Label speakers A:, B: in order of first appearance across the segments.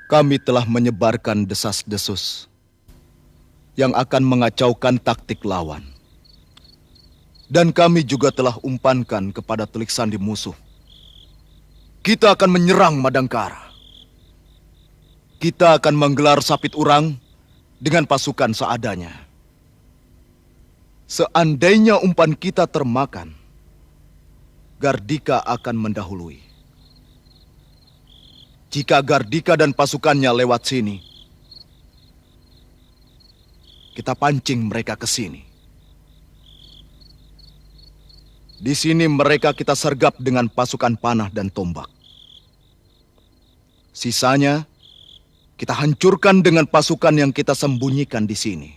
A: Kami telah menyebarkan desas-desus yang akan mengacaukan taktik lawan. Dan kami juga telah umpankan kepada telik sandi musuh. Kita akan menyerang Madangkara. Kita akan menggelar Sapit Urang dengan pasukan seadanya. Seandainya umpan kita termakan, Gardika akan mendahului. Jika Gardika dan pasukannya lewat sini, kita pancing mereka ke sini. Di sini mereka kita sergap dengan pasukan panah dan tombak. Sisanya, kita hancurkan dengan pasukan yang kita sembunyikan di sini.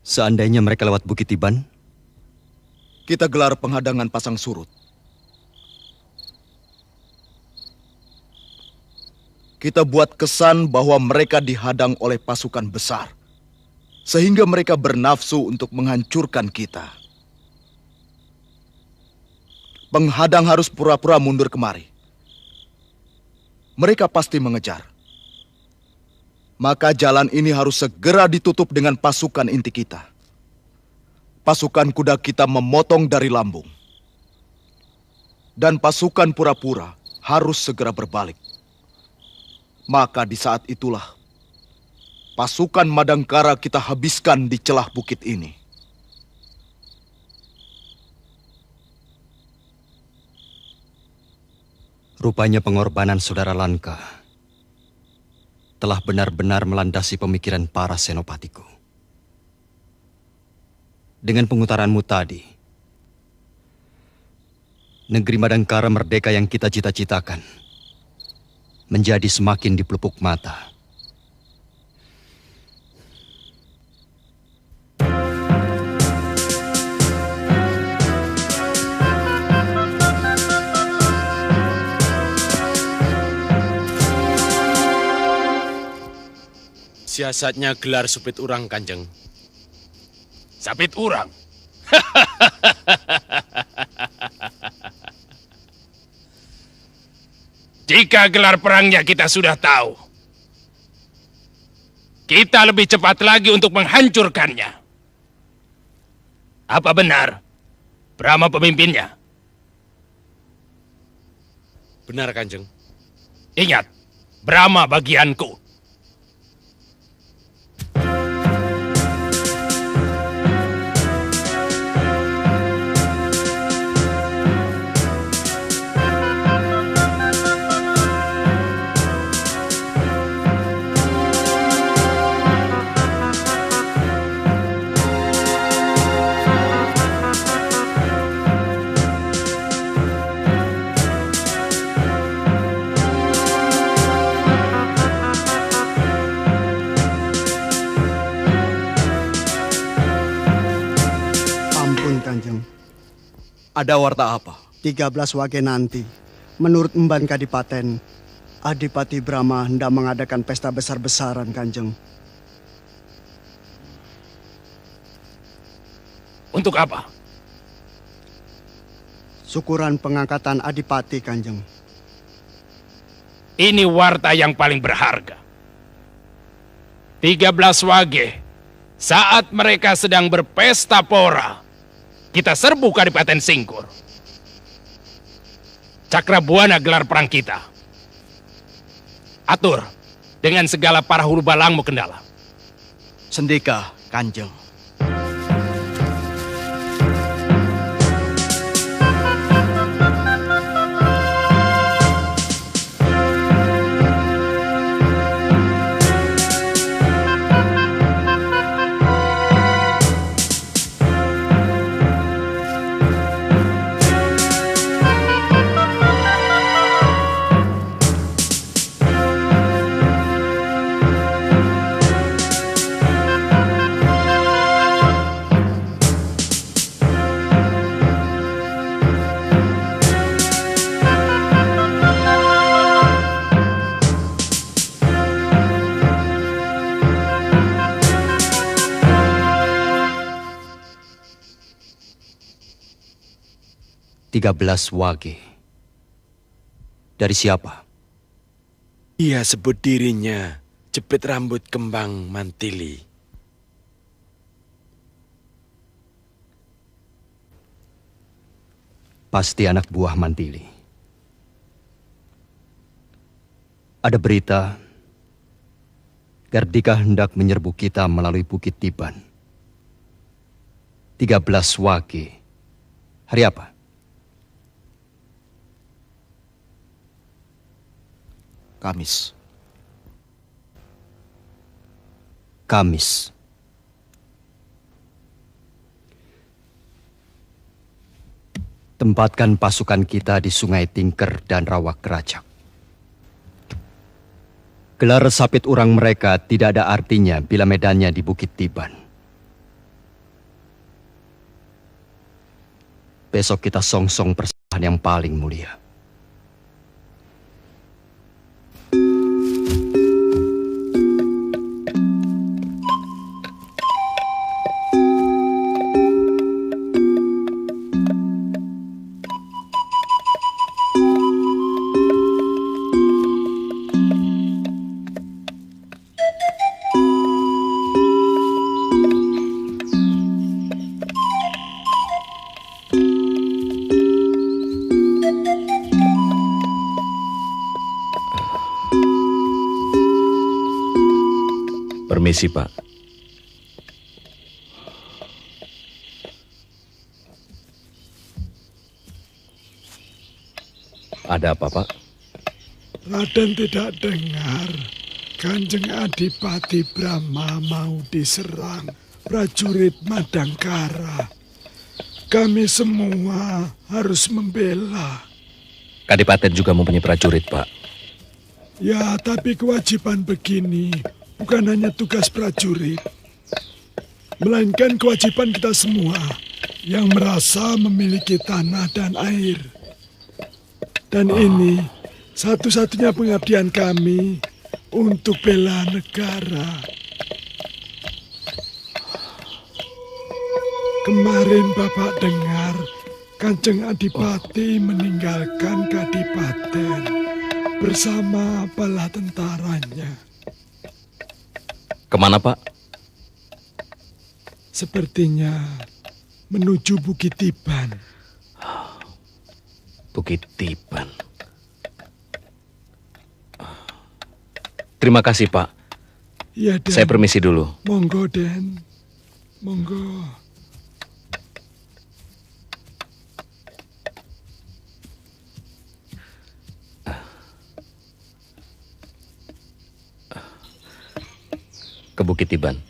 B: Seandainya mereka lewat Bukit Tiban,
A: kita gelar penghadangan pasang surut. Kita buat kesan bahwa mereka dihadang oleh pasukan besar, sehingga mereka bernafsu untuk menghancurkan kita. Penghadang harus pura-pura mundur kemari. Mereka pasti mengejar. Maka jalan ini harus segera ditutup dengan pasukan inti kita. Pasukan kuda kita memotong dari lambung. Dan pasukan pura-pura harus segera berbalik. Maka di saat itulah pasukan Madangkara kita habiskan di celah bukit ini.
B: Rupanya pengorbanan saudara Lanka telah benar-benar melandasi pemikiran para senopatiku. Dengan pengutaranmu tadi, negeri Madangkara merdeka yang kita cita-citakan menjadi semakin dipelupuk mata.
C: Siasatnya gelar Sapit Urang, Kanjeng.
D: Sapit Urang? Jika gelar perangnya kita sudah tahu, kita lebih cepat lagi untuk menghancurkannya. Apa benar Brahma pemimpinnya?
C: Benar, Kanjeng.
D: Ingat, Brahma bagianku.
A: Ada warta apa?
E: 13 wage nanti, menurut Emban Kadipaten, Adipati Brahma hendak mengadakan pesta besar-besaran, Kanjeng.
D: Untuk apa?
E: Syukuran pengangkatan Adipati, Kanjeng.
D: Ini warta yang paling berharga. 13 wage, saat mereka sedang berpesta pora, kita serbu Kadipaten Singkur. Cakrabuana gelar perang kita. Atur dengan segala para hulu balangmu, Kendala.
A: Sendika, Kanjeng.
B: Tiga belas wage. Dari siapa?
C: Ia sebut dirinya Jepit Rambut Kembang Mantili.
B: Pasti anak buah Mantili. Ada berita Gardika hendak menyerbu kita melalui Bukit Tiban. 13 Wage. Hari apa?
A: Kamis.
B: Kamis. Tempatkan pasukan kita di Sungai Tingker dan Rawa Keracak. Gelar sapit urang mereka tidak ada artinya bila medannya di Bukit Tiban. Besok kita songsong persembahan yang paling mulia.
F: Permisi, Pak. Ada apa, Pak?
G: Raden tidak dengar. Kanjeng Adipati Brahma mau diserang prajurit Madangkara. Kami semua harus membela.
F: Kadipaten juga mempunyai prajurit, Pak.
G: Ya, tapi kewajiban begini bukan hanya tugas prajurit, melainkan kewajiban kita semua yang merasa memiliki tanah dan air. Dan ini satu-satunya pengabdian kami untuk bela negara. Kemarin Bapak dengar Kanjeng Adipati meninggalkan Kadipaten bersama bala tentaranya.
F: Kemana, Pak?
G: Sepertinya menuju Bukit Tiban.
F: Bukit Tiban. Terima kasih, Pak.
G: Ya, Den.
F: Saya permisi dulu.
G: Monggo, Den. Monggo.
F: Ke Bukit Tiban.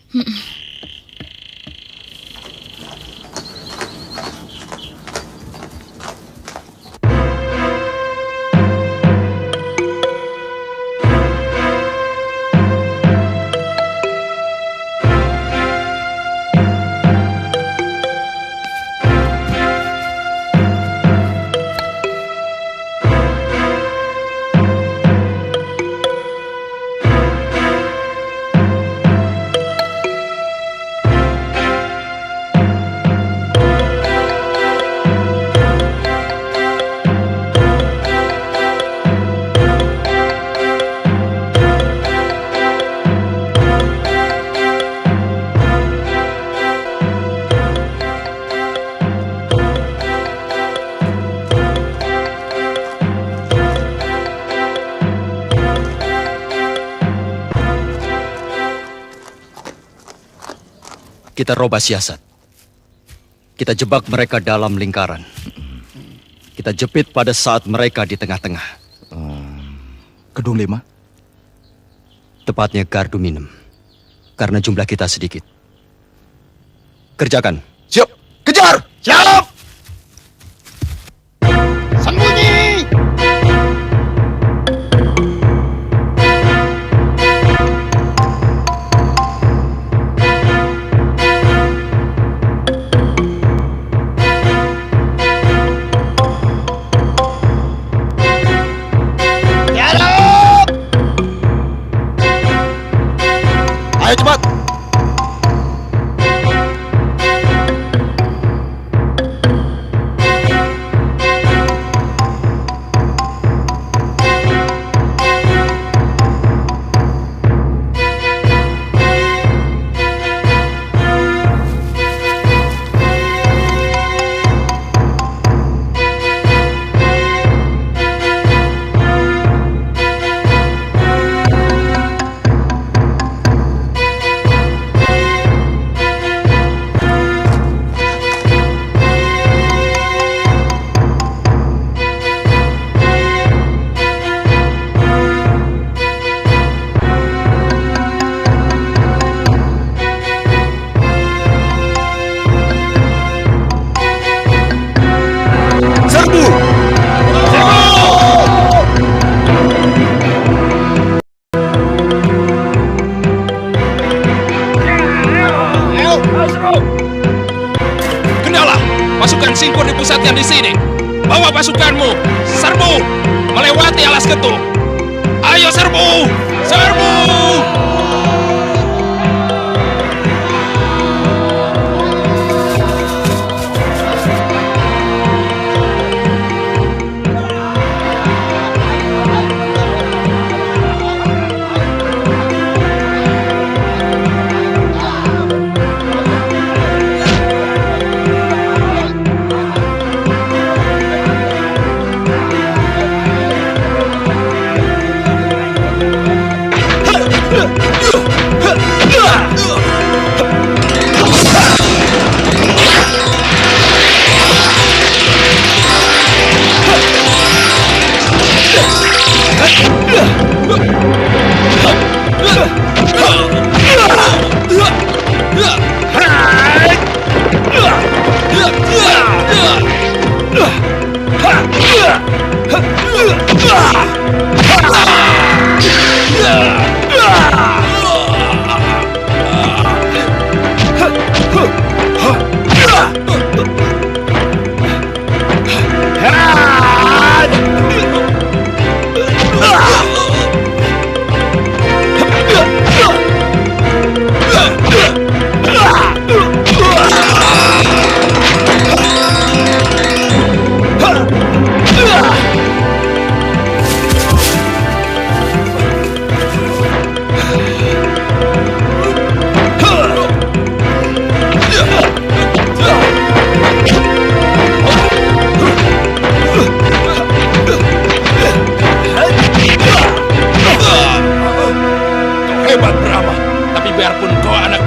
B: Kita robah siasat. Kita jebak mereka dalam lingkaran. Kita jepit pada saat mereka di tengah-tengah.
A: Kedung 5.
B: Tepatnya gardu minum. Karena jumlah kita sedikit. Kerjakan.
A: Siap. Kejar. Siap. Ayo cepat.
D: Singkur dipusatkan di sini. Bawa pasukanmu, serbu, melewati alas ketuh. Ayo serbu, serbu!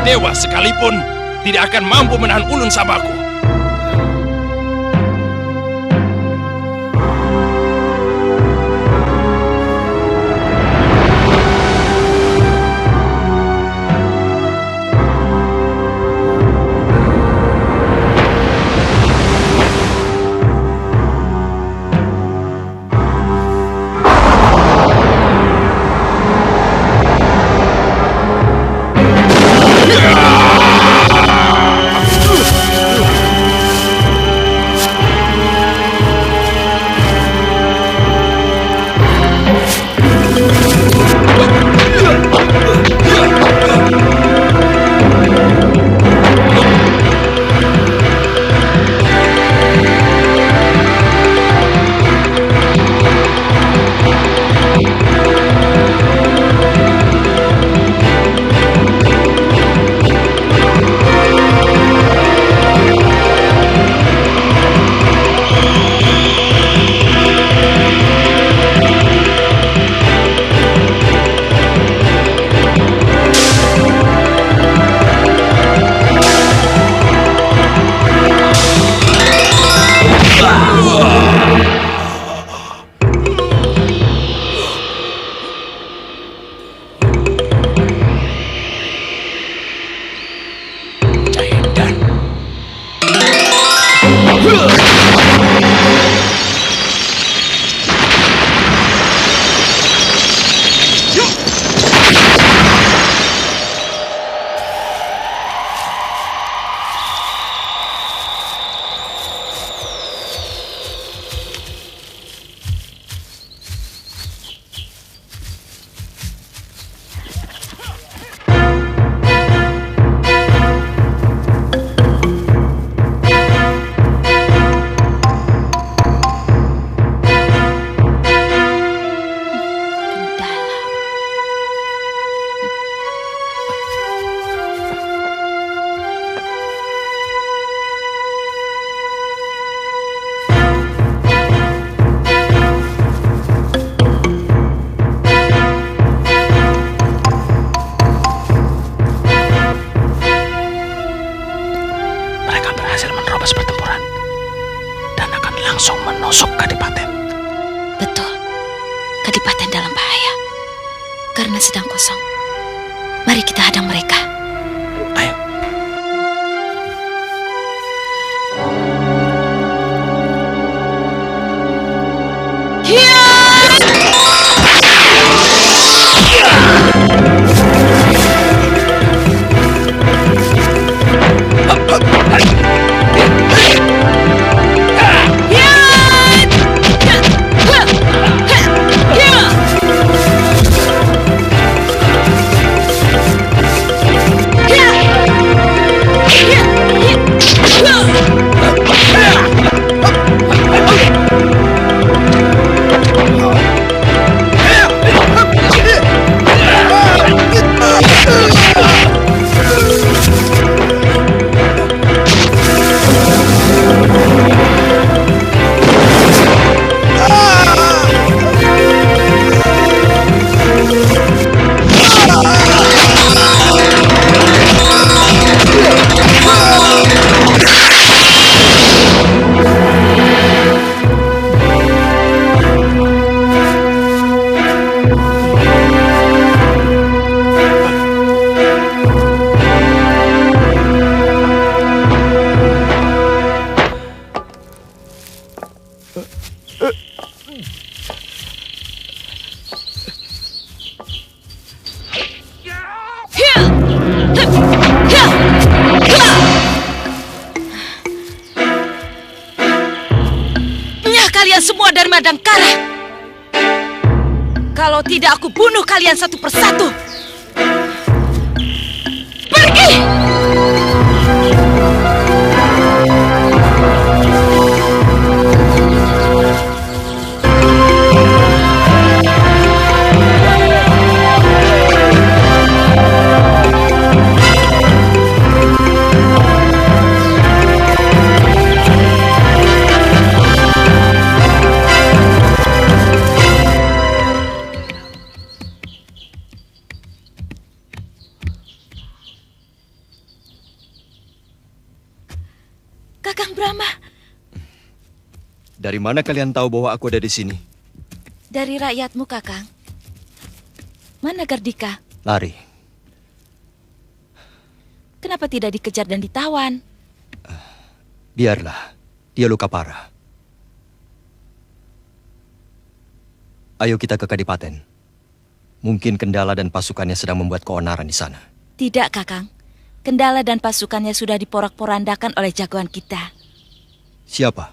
D: Dewa sekalipun tidak akan mampu menahan ulun Samaku.
H: menusuk Kadipaten.
I: Betul, Kadipaten dalam bahaya karena sedang kosong. Mari kita hadang mereka.
H: Ayo.
I: Kadangkara. Kalau tidak aku bunuh kalian satu persatu. Pergi! Kakang Brahma.
B: Dari mana kalian tahu bahwa aku ada di sini?
I: Dari rakyatmu, Kakang. Mana Gardika?
B: Lari.
I: Kenapa tidak dikejar dan ditawan?
B: Biarlah, dia luka parah. Ayo kita ke Kadipaten. Mungkin Kendala dan pasukannya sedang membuat keonaran di sana.
I: Tidak, Kakang. Kendala dan pasukannya sudah diporak-porandakan oleh jagoan kita.
B: Siapa?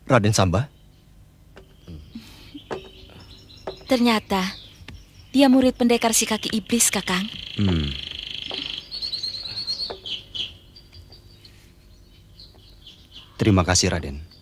B: Raden Samba?
I: Ternyata dia murid pendekar si kaki iblis, Kakang.
B: Terima kasih, Raden.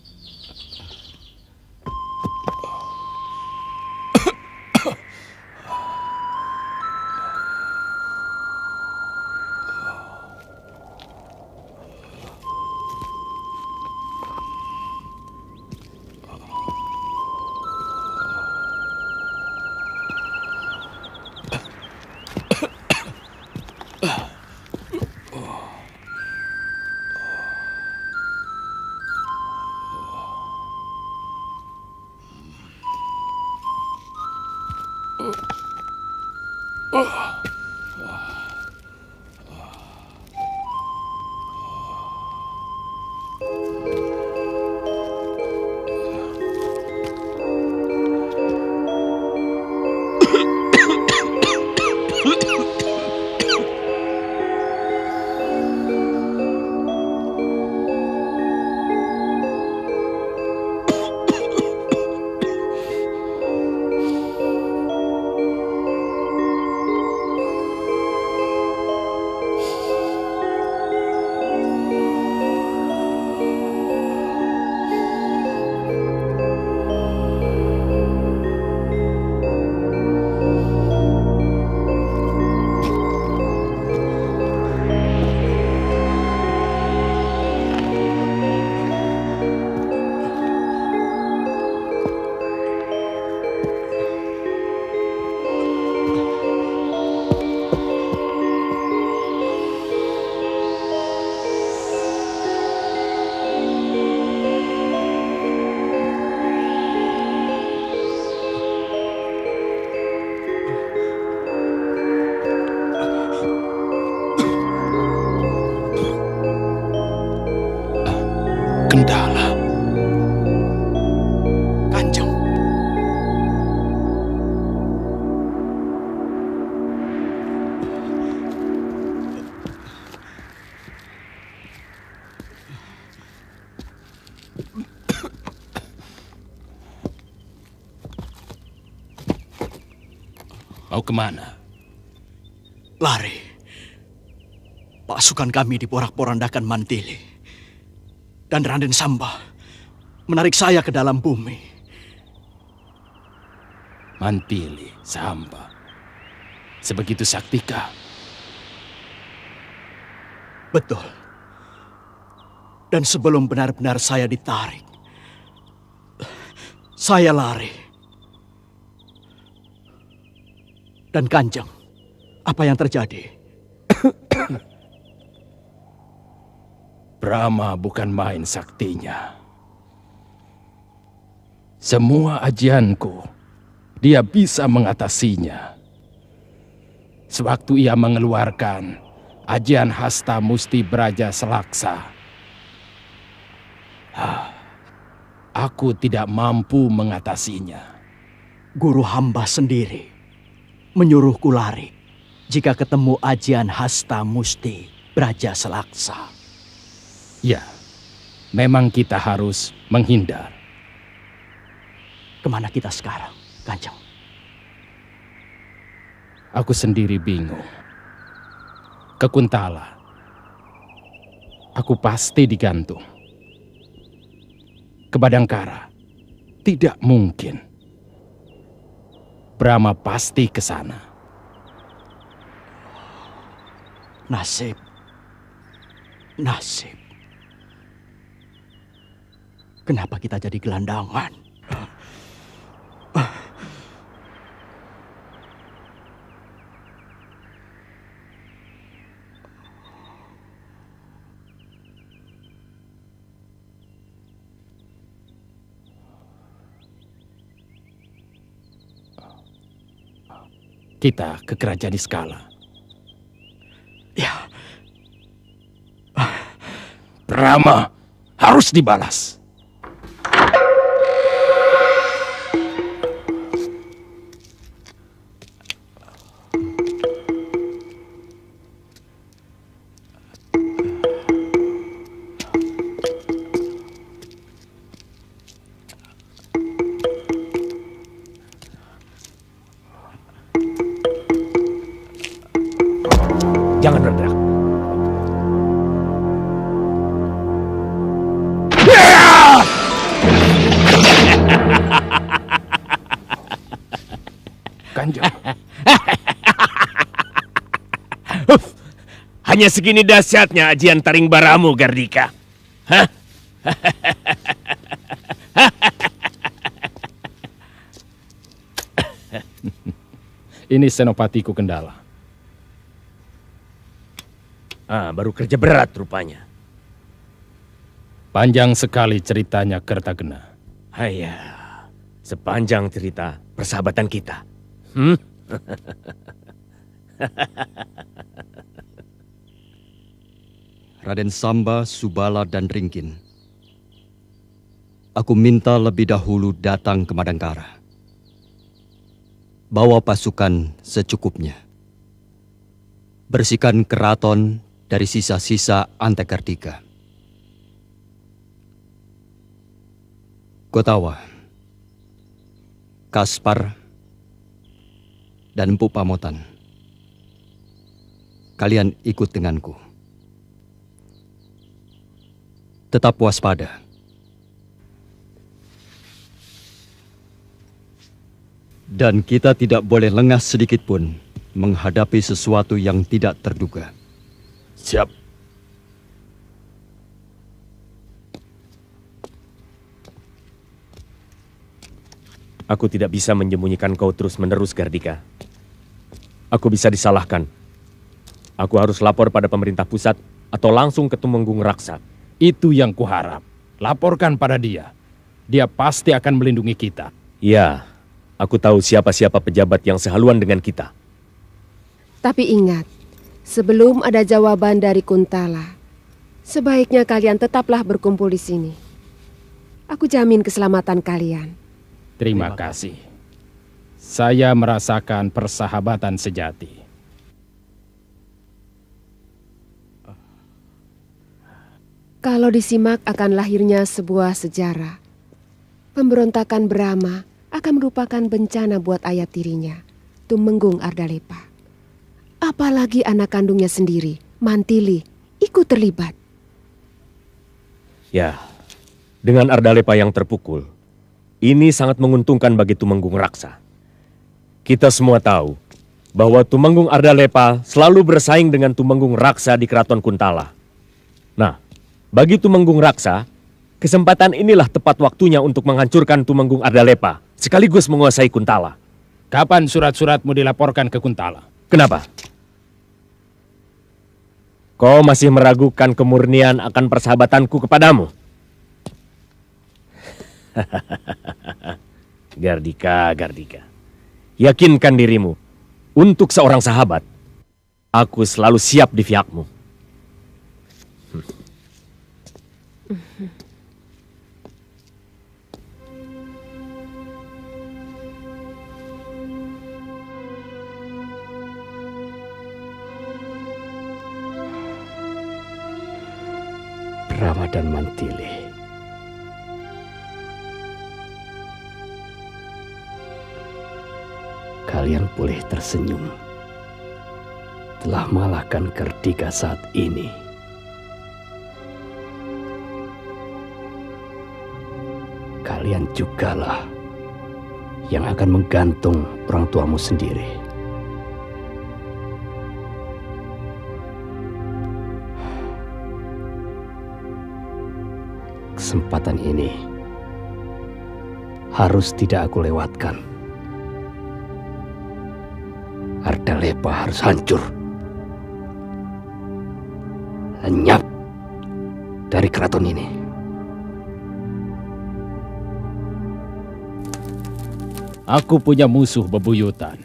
D: Kendala.
E: Kanjeng.
D: Mau kemana?
E: Lari. Pasukan kami diporak-porandakan Mantili. Dan Raden Samba menarik saya ke dalam bumi.
D: Mantili, Samba. Sebegitu saktika?
E: Betul. Dan sebelum benar-benar saya ditarik, saya lari. Dan Kanjeng, apa yang terjadi?
D: Brahma bukan main saktinya. Semua ajianku, dia bisa mengatasinya. Sewaktu ia mengeluarkan ajian Hasta Musti Braja Selaksa, aku tidak mampu mengatasinya.
E: Guru hamba sendiri menyuruhku lari jika ketemu ajian Hasta Musti Braja Selaksa.
D: Ya, memang kita harus menghindar.
B: Kemana kita sekarang, Kanjeng?
D: Aku sendiri bingung. Ke Kuntala. Aku pasti digantung. Ke Badangkara. Tidak mungkin. Brahma pasti ke sana.
B: Nasib. Nasib. Kenapa kita jadi gelandangan?
D: Kita ke Kerajaan Iskala.
B: Ya.
D: Brahma harus dibalas.
F: Jangan bergerak.
D: Kanjeng.
C: Hanya segini dahsyatnya ajian taring baramu, Gardika. Hah?
D: Ini Senopatiku Kendala.
C: Baru kerja berat rupanya.
D: Panjang sekali ceritanya Kertagena.
C: Haya, sepanjang cerita persahabatan kita.
B: Raden Samba, Subala, dan Ringkin. Aku minta lebih dahulu datang ke Madangkara. Bawa pasukan secukupnya. Bersihkan keraton dari sisa-sisa Antakartika. Gotawa, Kaspar, dan Empu Pamotan. Kalian ikut denganku. Tetap waspada. Dan kita tidak boleh lengah sedikit pun menghadapi sesuatu yang tidak terduga.
C: Siap. Aku tidak bisa menyembunyikan kau terus-menerus, Gardika. Aku bisa disalahkan. Aku harus lapor pada pemerintah pusat atau langsung ke Tumenggung Raksa.
D: Itu yang kuharap. Laporkan pada dia. Dia pasti akan melindungi kita.
C: Ya, aku tahu siapa-siapa pejabat yang sehaluan dengan kita.
J: Tapi ingat, sebelum ada jawaban dari Kuntala, sebaiknya kalian tetaplah berkumpul di sini. Aku jamin keselamatan kalian.
D: Terima kasih. Saya merasakan persahabatan sejati.
J: Kalau disimak akan lahirnya sebuah sejarah, pemberontakan Brahma akan merupakan bencana buat ayah tirinya, Tumenggung Ardalepa. Apalagi anak kandungnya sendiri, Mantili, ikut terlibat.
C: Ya, dengan Ardalepa yang terpukul, ini sangat menguntungkan bagi Tumenggung Raksa. Kita semua tahu bahwa Tumenggung Ardalepa selalu bersaing dengan Tumenggung Raksa di Keraton Kuntala. Nah, bagi Tumenggung Raksa, kesempatan inilah tepat waktunya untuk menghancurkan Tumenggung Ardalepa, sekaligus menguasai Kuntala.
D: Kapan surat-suratmu dilaporkan ke Kuntala?
C: Kenapa? Kau masih meragukan kemurnian akan persahabatanku kepadamu? Gardika, Gardika. Yakinkan dirimu. Untuk seorang sahabat, aku selalu siap di pihakmu. Brama dan Mantili. Kalian boleh tersenyum. Telah mengalahkan Gardika saat ini. Kalian jugalah yang akan menggantung orang tuamu sendiri. Kesempatan ini harus tidak aku lewatkan. Ardalepa harus hancur, lenyap dari keraton ini.
D: Aku punya musuh bebuyutan.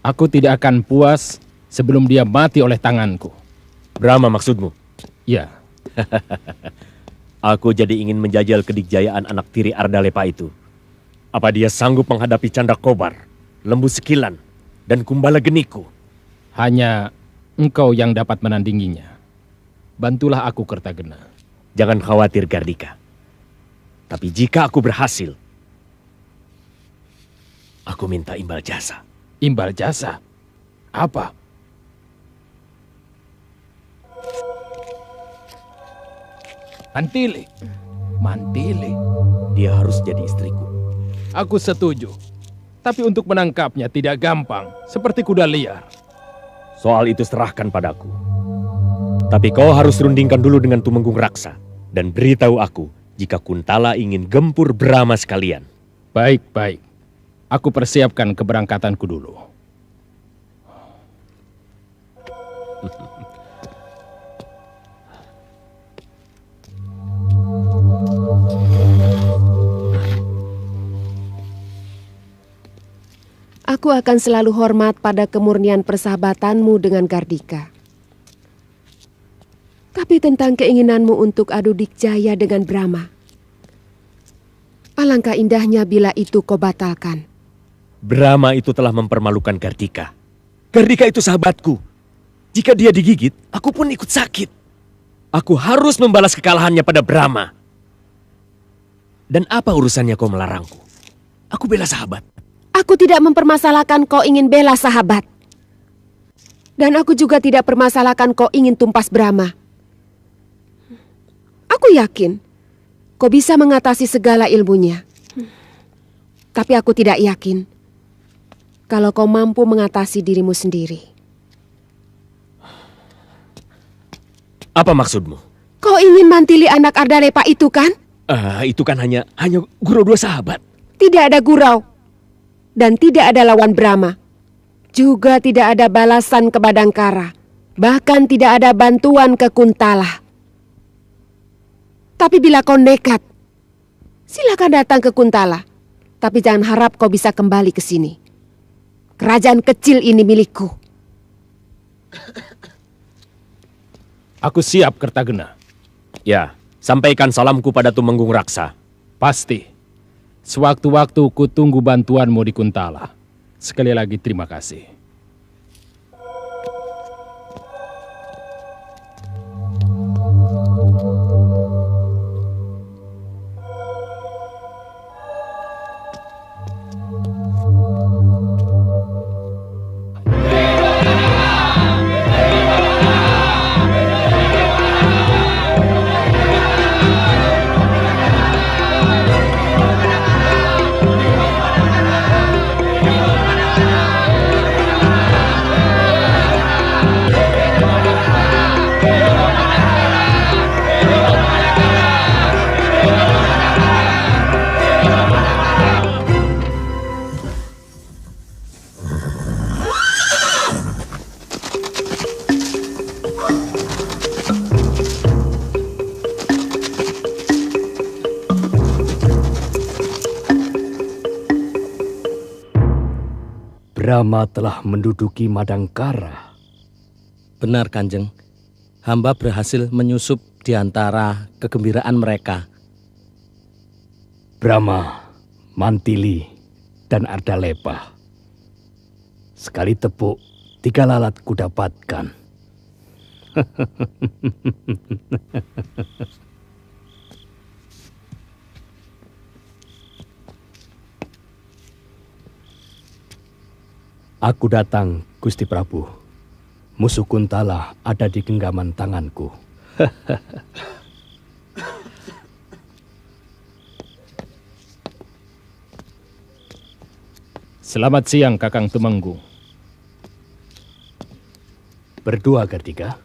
D: Aku tidak akan puas sebelum dia mati oleh tanganku.
C: Brama maksudmu?
D: Ya.
C: Aku jadi ingin menjajal kedikjayaan anak tiri Ardalepa itu. Apa dia sanggup menghadapi Candrakobar, Lembu Sekilan, dan Kumbala Geniku?
D: Hanya engkau yang dapat menandinginya. Bantulah aku, Kertagena.
C: Jangan khawatir, Gardika. Tapi jika aku berhasil, aku minta imbal jasa.
D: Imbal jasa? Apa? Mantili. Mantili.
C: Dia harus jadi istriku.
D: Aku setuju. Tapi untuk menangkapnya tidak gampang. Seperti kuda liar.
C: Soal itu serahkan padaku. Tapi kau harus rundingkan dulu dengan Tumenggung Raksa. Dan beritahu aku jika Kuntala ingin gempur Brama sekalian.
D: Baik, baik. Aku persiapkan keberangkatanku dulu.
J: Aku akan selalu hormat pada kemurnian persahabatanmu dengan Gardika. Tapi tentang keinginanmu untuk adu dikjaya dengan Brama, alangkah indahnya bila itu kau batalkan.
C: Brama itu telah mempermalukan Gardika. Gardika itu sahabatku. Jika dia digigit, aku pun ikut sakit. Aku harus membalas kekalahannya pada Brama. Dan apa urusannya kau melarangku? Aku bela sahabat.
J: Aku tidak mempermasalahkan kau ingin bela sahabat. Dan aku juga tidak permasalahkan kau ingin tumpas Brama. Aku yakin kau bisa mengatasi segala ilmunya. Tapi aku tidak yakin kalau kau mampu mengatasi dirimu sendiri.
C: Apa maksudmu?
J: Kau ingin mantili anak Ardalepa itu kan?
C: Itu kan hanya gurau dua sahabat.
J: Tidak ada gurau. Dan tidak ada lawan Brama. Juga tidak ada balasan ke Badangkara. Bahkan tidak ada bantuan ke Kuntala. Tapi bila kau nekat, silakan datang ke Kuntala. Tapi jangan harap kau bisa kembali ke sini. Kerajaan kecil ini milikku.
D: Aku siap, Kertagena.
C: Ya, sampaikan salamku pada Tumenggung Raksa.
D: Pasti. Sewaktu-waktu ku tunggu bantuanmu di Kuntala. Sekali lagi terima kasih.
C: Brama telah menduduki Madangkara.
F: Benar, Kanjeng. Hamba berhasil menyusup di antara kegembiraan mereka.
C: Brama, Mantili, dan Ardalepa. Sekali tepuk, 3 lalat kudapatkan.
F: Aku datang, Gusti Prabu. Musuh Kuntala ada di genggaman tanganku.
D: Selamat siang, Kakang Tumenggung.
F: Berdua, Gardika?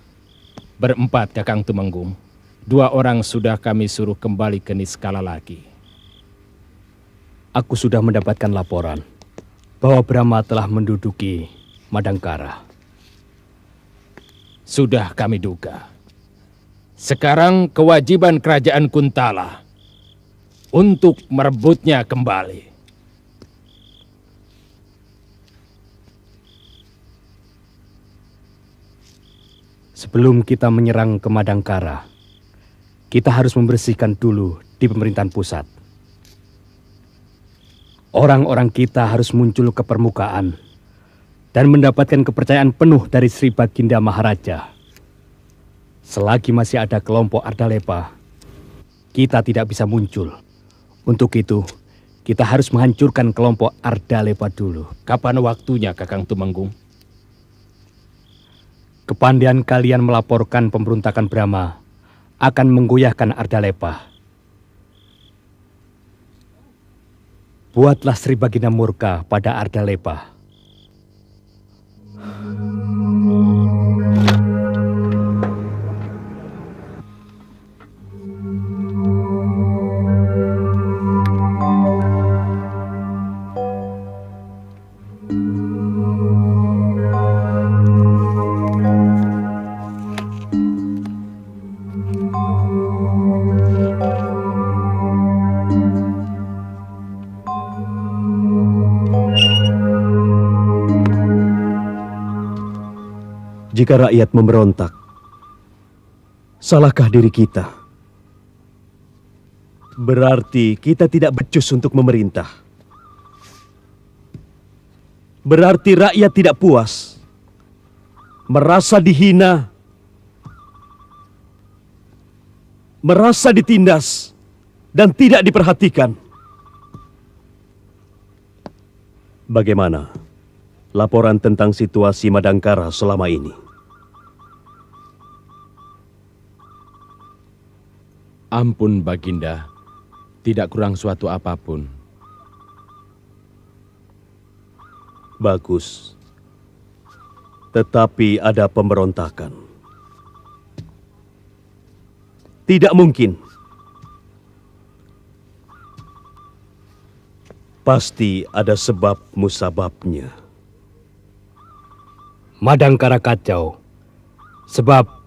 D: Berempat, Kakang Tumenggung. 2 orang sudah kami suruh kembali ke Niskala lagi.
F: Aku sudah mendapatkan laporan bahwa Brahma telah menduduki Madangkara.
D: Sudah kami duga. Sekarang kewajiban kerajaan Kuntala untuk merebutnya kembali.
F: Sebelum kita menyerang ke Madangkara, kita harus membersihkan dulu di pemerintahan pusat. Orang-orang kita harus muncul ke permukaan dan mendapatkan kepercayaan penuh dari Sri Baginda Maharaja. Selagi masih ada kelompok Ardalepa, kita tidak bisa muncul. Untuk itu, kita harus menghancurkan kelompok Ardalepa dulu.
D: Kapan waktunya, Kakang Tumenggung?
F: Kepandian kalian melaporkan pemberontakan Brahma akan menggoyahkan Ardalepa. Buatlah Sri Baginda murka pada Ardalepa.
K: Jika rakyat memberontak, salahkah diri kita? Berarti kita tidak becus untuk memerintah. Berarti rakyat tidak puas, merasa dihina, merasa ditindas, dan tidak diperhatikan. Bagaimana laporan tentang situasi Madangkara selama ini?
D: Ampun, Baginda. Tidak kurang suatu apapun.
K: Bagus. Tetapi ada pemberontakan. Tidak mungkin. Pasti ada sebab musababnya.
F: Madangkara kacau. Sebab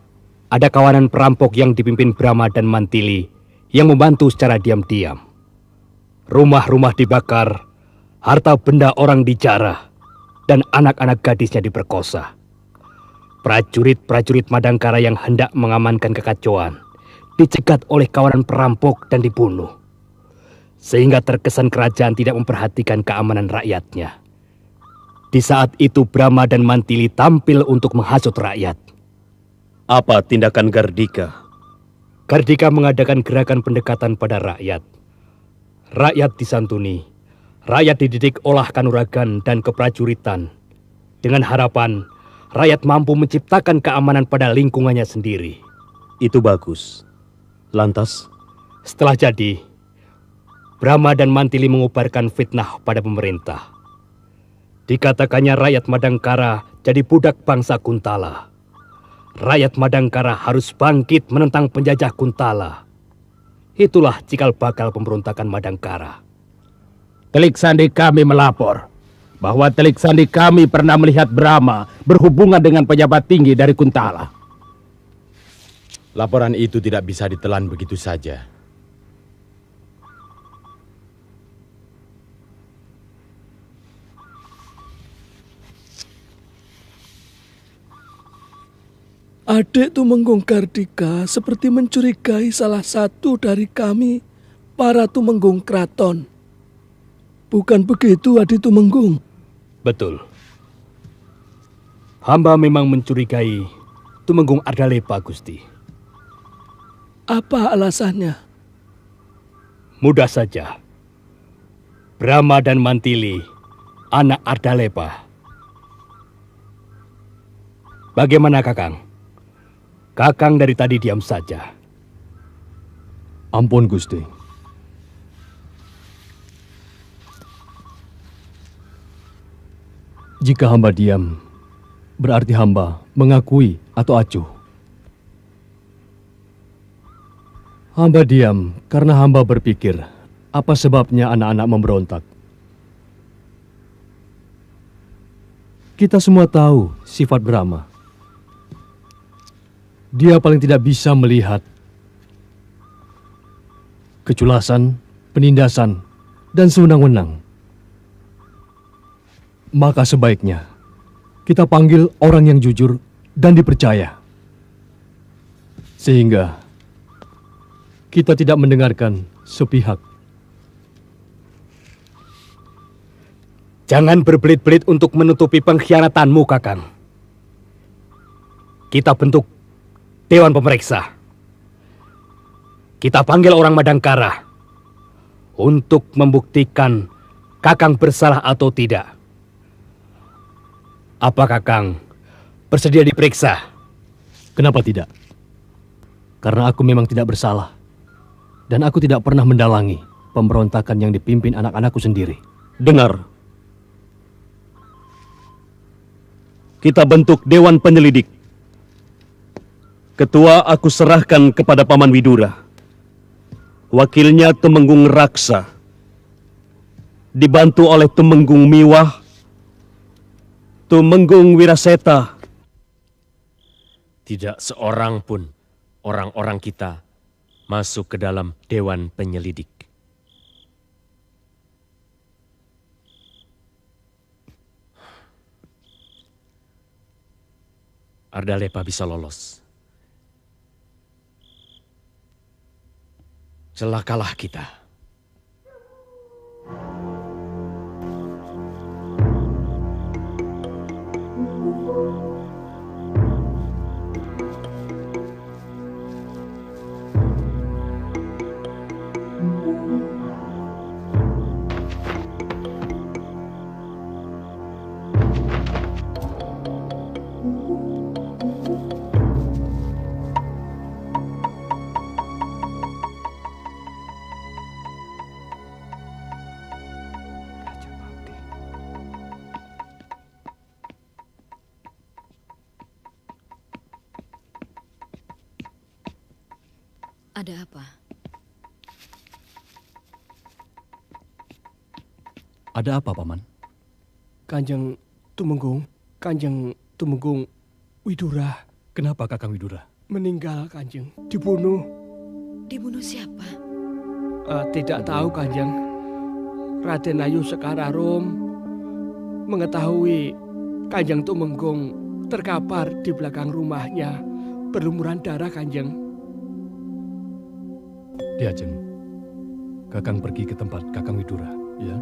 F: ada kawanan perampok yang dipimpin Brahma dan Mantili yang membantu secara diam-diam. Rumah-rumah dibakar, harta benda orang dijarah, dan anak-anak gadisnya diperkosa. Prajurit-prajurit Madangkara yang hendak mengamankan kekacauan dicegat oleh kawanan perampok dan dibunuh. Sehingga terkesan kerajaan tidak memperhatikan keamanan rakyatnya. Di saat itu Brahma dan Mantili tampil untuk menghasut rakyat.
K: Apa tindakan Gardika?
F: Gardika mengadakan gerakan pendekatan pada rakyat. Rakyat disantuni, rakyat dididik olah kanuragan dan keprajuritan. Dengan harapan, rakyat mampu menciptakan keamanan pada lingkungannya sendiri.
K: Itu bagus. Lantas?
F: Setelah jadi, Brahma dan Mantili mengubarkan fitnah pada pemerintah. Dikatakannya rakyat Madangkara jadi budak bangsa Kuntala. Rakyat Madangkara harus bangkit menentang penjajah Kuntala. Itulah cikal bakal pemberontakan Madangkara.
D: Telik Sandi kami melapor bahwa Telik Sandi kami pernah melihat Brahma berhubungan dengan pejabat tinggi dari Kuntala.
L: Laporan itu tidak bisa ditelan begitu saja.
G: Adik Tumenggung Gardika seperti mencurigai salah satu dari kami, para Tumenggung Kraton. Bukan begitu, Adik Tumenggung?
F: Betul. Hamba memang mencurigai Tumenggung Ardalepa, Gusti.
G: Apa alasannya?
F: Mudah saja. Brahma dan Mantili, anak Ardalepa. Bagaimana, Kakang? Kakang dari tadi diam saja.
M: Ampun, Gusti. Jika hamba diam, berarti hamba mengakui atau acuh. Hamba diam karena hamba berpikir, apa sebabnya anak-anak memberontak. Kita semua tahu sifat Brahma. Dia paling tidak bisa melihat keculasan, penindasan, dan sewenang-wenang. Maka sebaiknya kita panggil orang yang jujur dan dipercaya. Sehingga kita tidak mendengarkan sepihak.
F: Jangan berbelit-belit untuk menutupi pengkhianatanmu, Kakang. Kita bentuk Dewan Pemeriksa. Kita panggil orang Madangkara untuk membuktikan Kakang bersalah atau tidak. Apa Kakang bersedia diperiksa?
M: Kenapa tidak? Karena aku memang tidak bersalah. Dan aku tidak pernah mendalangi pemberontakan yang dipimpin anak-anakku sendiri.
K: Dengar. Kita bentuk Dewan Penyelidik. Ketua aku serahkan kepada Paman Widura. Wakilnya Tumenggung Raksa. Dibantu oleh Tumenggung Miwah, Tumenggung Wiraseta.
C: Tidak seorang pun orang-orang kita masuk ke dalam Dewan Penyelidik. Ardalepa bisa lolos. Celakalah kita.
I: Ada apa?
M: Ada apa, Paman?
G: Kanjeng Tumenggung Widura.
M: Kenapa Kakang Widura?
G: Meninggal, Kanjeng. Dibunuh.
I: Dibunuh siapa?
G: Tidak tahu, Kanjeng. Raden Ayu Sekararum mengetahui Kanjeng Tumenggung terkapar di belakang rumahnya, berlumuran darah, Kanjeng.
M: Diajeng, Kakang pergi ke tempat Kakang Widura, ya?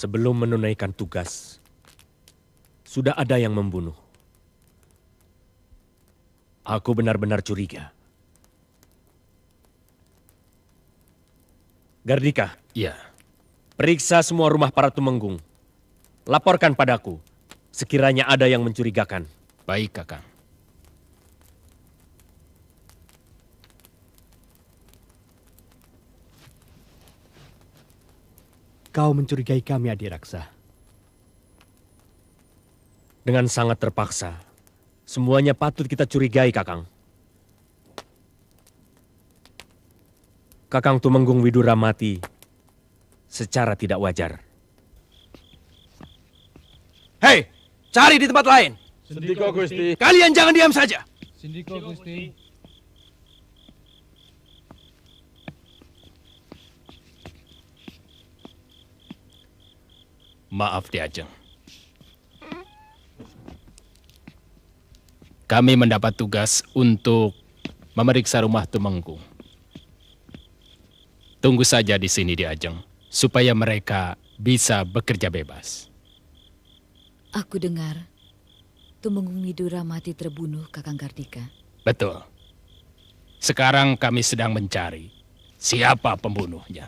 C: Sebelum menunaikan tugas, sudah ada yang membunuh. Aku benar-benar curiga. Gardika.
B: Ya.
C: Periksa semua rumah para Tumenggung. Laporkan padaku, sekiranya ada yang mencurigakan.
N: Baik, Kakang.
F: Kau mencurigai kami, Adiraksa.
C: Dengan sangat terpaksa. Semuanya patut kita curigai, Kakang. Kakang Tumenggung Widura mati secara tidak wajar.
O: Hei, cari di tempat lain.
L: Sendiko, Gusti.
O: Kalian jangan diam saja.
P: Sendiko, Gusti.
N: Maaf, Di Ajeng. Kami mendapat tugas untuk memeriksa rumah Tumenggung. Tunggu saja di sini, Di Ajeng, supaya mereka bisa bekerja bebas.
I: Aku dengar Tumenggung Widura mati terbunuh, Kakang Kartika.
N: Betul. Sekarang kami sedang mencari siapa pembunuhnya.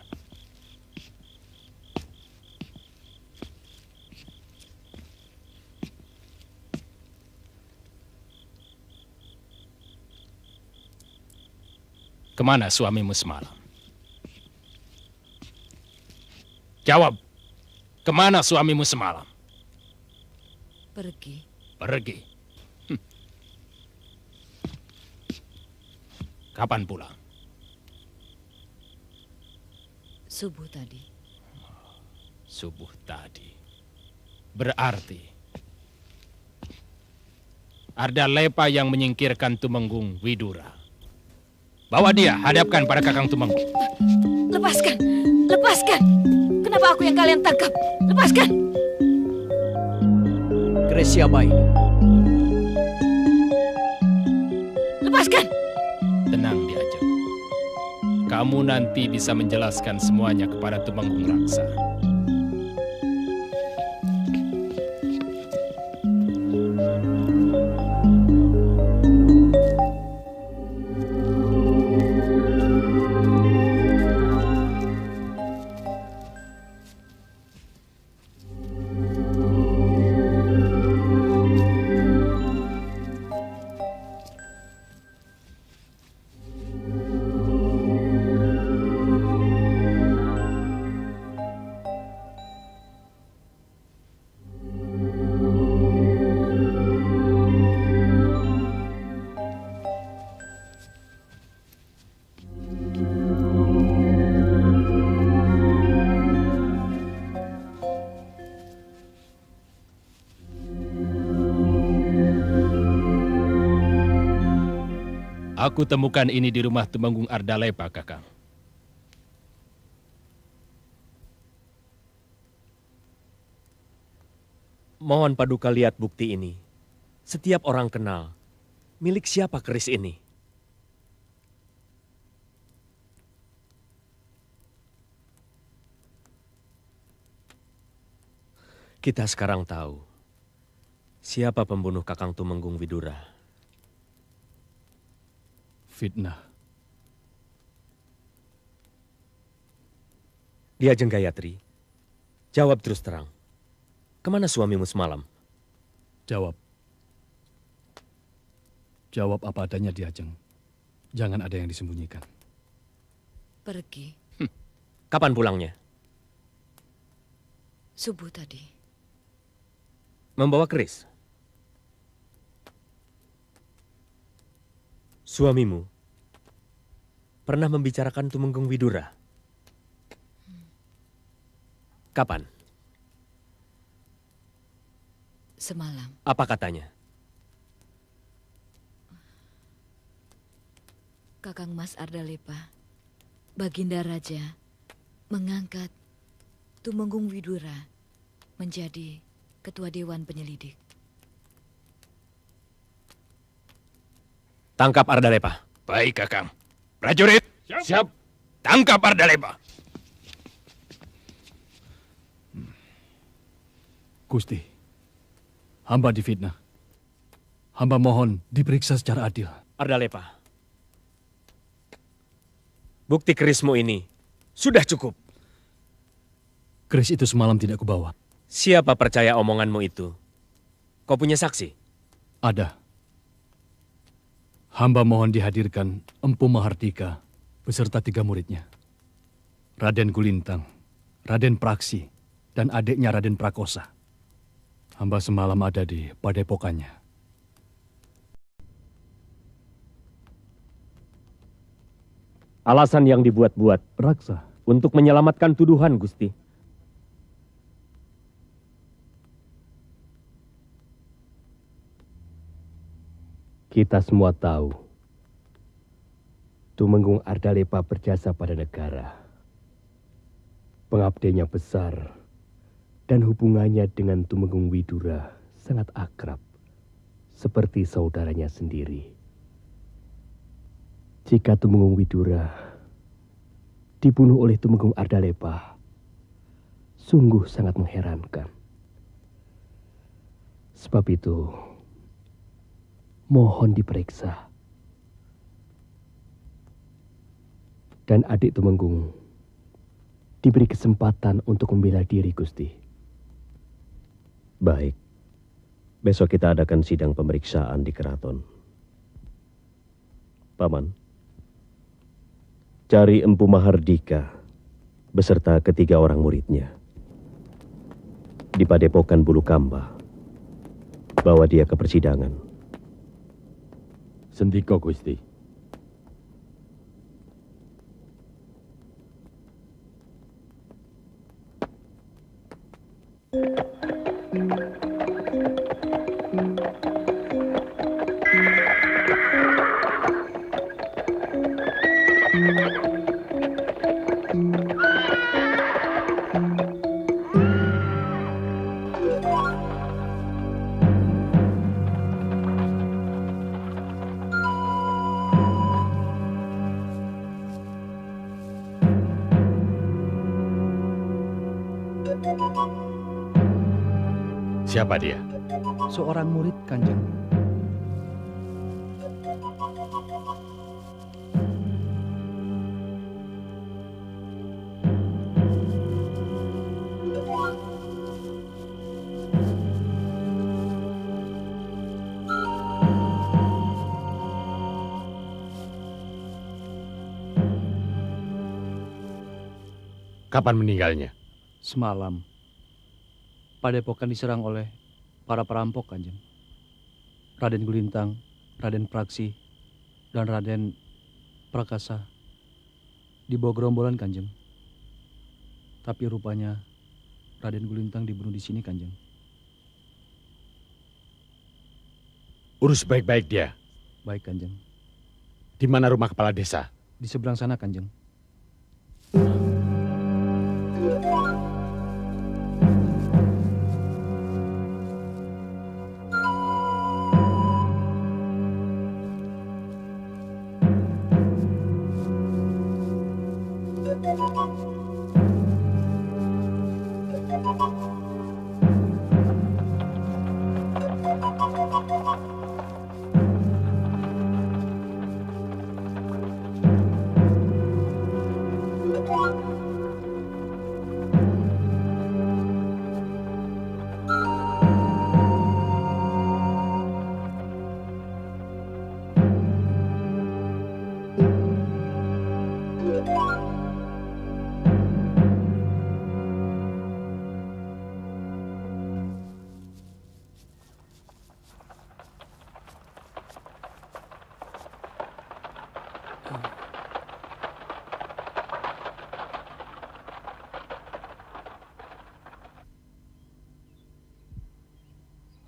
N: Kemana suamimu semalam? Jawab, kemana suamimu semalam?
I: Pergi.
N: Pergi. Kapan pulang?
I: Subuh tadi.
N: Subuh tadi. Berarti Ardalepa yang menyingkirkan Tumenggung Widura. Bawa dia, hadapkan pada Kakang Tumenggung.
I: Lepaskan! Lepaskan! Kenapa aku yang kalian tangkap? Lepaskan!
B: Keris siapa ini?
I: Lepaskan!
N: Tenang, Di Ajeng. Kamu nanti bisa menjelaskan semuanya kepada Tumenggung Raksa. Aku temukan ini di rumah Tumenggung Ardalepa, Kakang.
C: Mohon Paduka lihat bukti ini. Setiap orang kenal. Milik siapa keris ini? Kita sekarang tahu siapa pembunuh Kakang Tumenggung Widura.
F: Fitnah.
C: Di Ajeng Gayatri, jawab terus terang. Kemana suamimu semalam?
F: Jawab. Jawab apa adanya, Di Ajeng. Jangan ada yang disembunyikan.
I: Pergi.
C: Kapan pulangnya?
I: Subuh tadi.
C: Membawa keris? Suamimu pernah membicarakan Tumenggung Widura? Kapan?
I: Semalam.
C: Apa katanya?
I: Kakang Mas Ardalepa, Baginda Raja, mengangkat Tumenggung Widura menjadi Ketua Dewan Penyelidik.
C: Tangkap Ardalepa.
N: Baik, Kakang. Prajurit, siap. Tangkap Ardalepa.
F: Gusti, hamba difitnah. Hamba mohon diperiksa secara adil.
C: Ardalepa, bukti kerismu ini sudah cukup.
F: Keris itu semalam tidak kubawa.
C: Siapa percaya omonganmu itu? Kau punya saksi?
M: Ada. Hamba mohon dihadirkan Empu Mahardika beserta 3 muridnya. Raden Gulintang, Raden Praksi, dan adiknya Raden Prakosa. Hamba semalam ada di padepokannya.
C: Alasan yang dibuat-buat
M: Raksa
C: untuk menyelamatkan tuduhan, Gusti.
F: Kita semua tahu, Tumenggung Ardalepa berjasa pada negara. Pengabdiannya besar, dan hubungannya dengan Tumenggung Widura sangat akrab, seperti saudaranya sendiri. Jika Tumenggung Widura dibunuh oleh Tumenggung Ardalepa, sungguh sangat mengherankan. Sebab itu, mohon diperiksa. Dan adik Tumenggung diberi kesempatan untuk membela diri, Gusti.
P: Baik. Besok kita adakan sidang pemeriksaan di keraton. Paman, cari Empu Mahardika beserta 3 orang muridnya di Padepokan Bulukamba. Bawa dia ke persidangan.
C: Sendika, Gusti.
L: Siapa dia?
B: Seorang murid, Kanjeng.
L: Kapan meninggalnya?
M: Semalam. Padepokan diserang oleh para perampok, Kanjeng. Raden Gulintang, Raden Praksi, dan Raden Prakasa dibawa gerombolan, Kanjeng. Tapi rupanya Raden Gulintang dibunuh di sini, Kanjeng.
L: Urus baik-baik dia.
M: Baik, Kanjeng.
L: Di mana rumah kepala desa?
M: Di seberang sana, Kanjeng.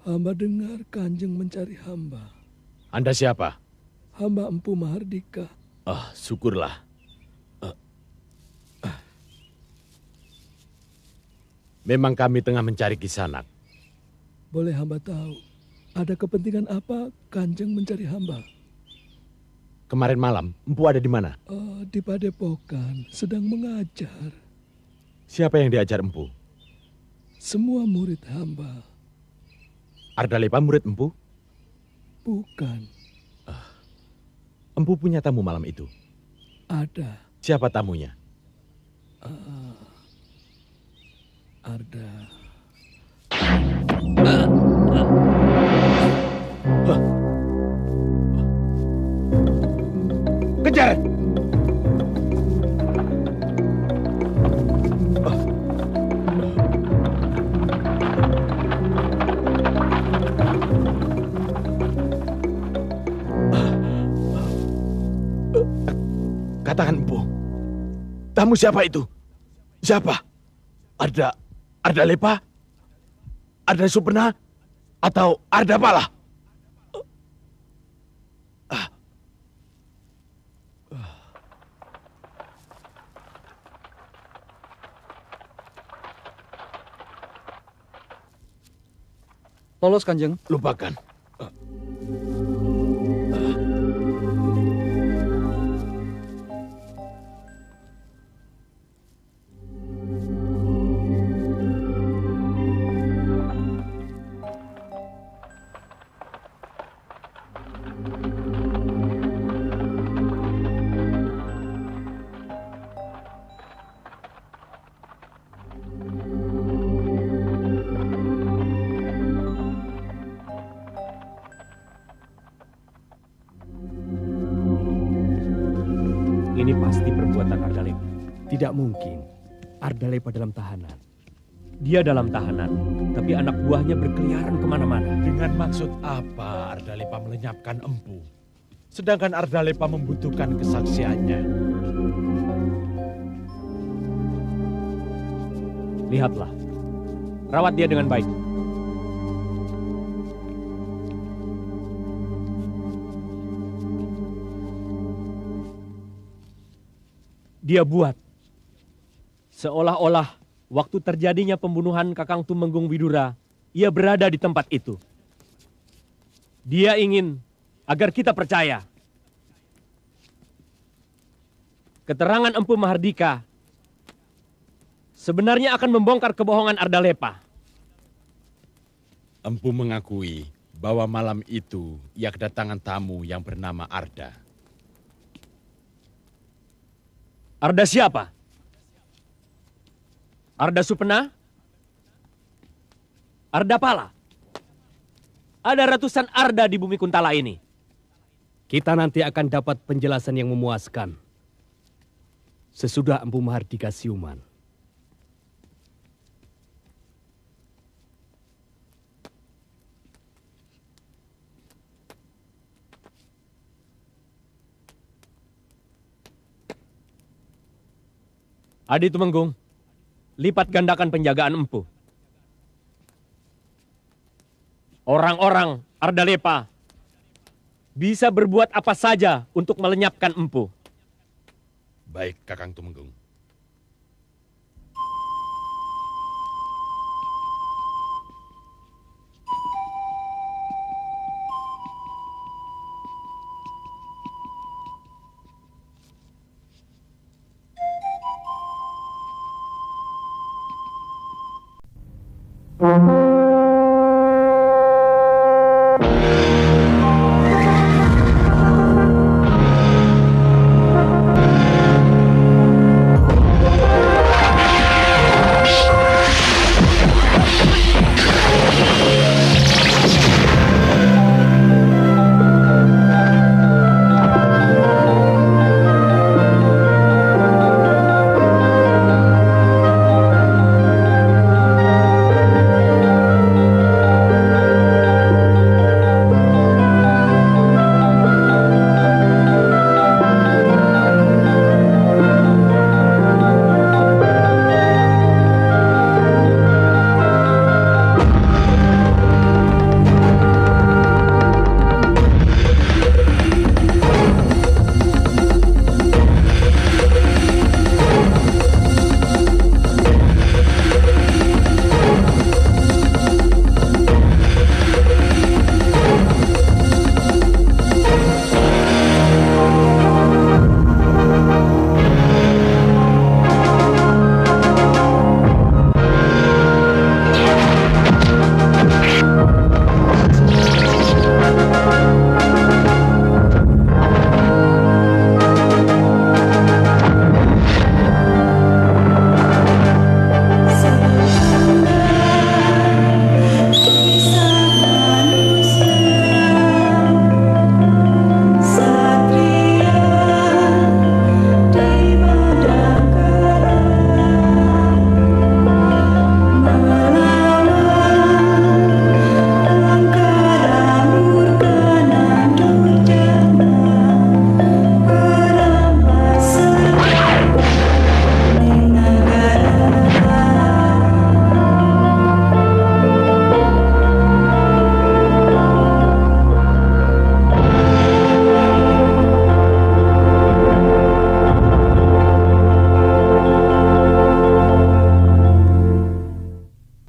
G: Hamba dengar Kanjeng mencari hamba.
L: Anda siapa?
G: Hamba Empu Mahardika.
L: Syukurlah. Memang kami tengah mencari Kisanak.
G: Boleh hamba tahu, ada kepentingan apa Kanjeng mencari hamba?
L: Kemarin malam, Empu ada di mana?
G: Di Padepokan, sedang mengajar.
L: Siapa yang diajar Empu?
G: Semua murid hamba.
L: Ardalepa murid Empu?
G: Bukan.
L: Empu punya tamu malam itu?
G: Ada.
L: Siapa tamunya?
G: Arda.
L: kedatangan Empu. Tamu siapa itu? Siapa? Arda Lepa? Arda Supena? Atau Arda Pala?
B: Lolos, Kanjeng.
L: Lupakan.
C: Ini pasti perbuatan Ardalepa.
F: Tidak mungkin. Ardalepa dalam tahanan.
C: Dia dalam tahanan, tapi anak buahnya berkeliaran kemana-mana.
L: Dengan maksud apa Ardalepa melenyapkan Empu? Sedangkan Ardalepa membutuhkan kesaksiannya.
C: Lihatlah, rawat dia dengan baik. Dia buat seolah-olah waktu terjadinya pembunuhan Kakang Tumenggung Widura, ia berada di tempat itu. Dia ingin agar kita percaya. Keterangan Empu Mahardika sebenarnya akan membongkar kebohongan Ardalepa.
L: Empu mengakui bahwa malam itu ia kedatangan tamu yang bernama Arda.
C: Arda siapa? Arda Supena? Arda Pala? Ada ratusan Arda di bumi Kuntala ini.
F: Kita nanti akan dapat penjelasan yang memuaskan sesudah Empu Mahardika siuman.
C: Adi Tumenggung, lipat gandakan penjagaan Empu. Orang-orang Ardalepa bisa berbuat apa saja untuk melenyapkan Empu.
L: Baik, Kakang Tumenggung.
Q: Thank you.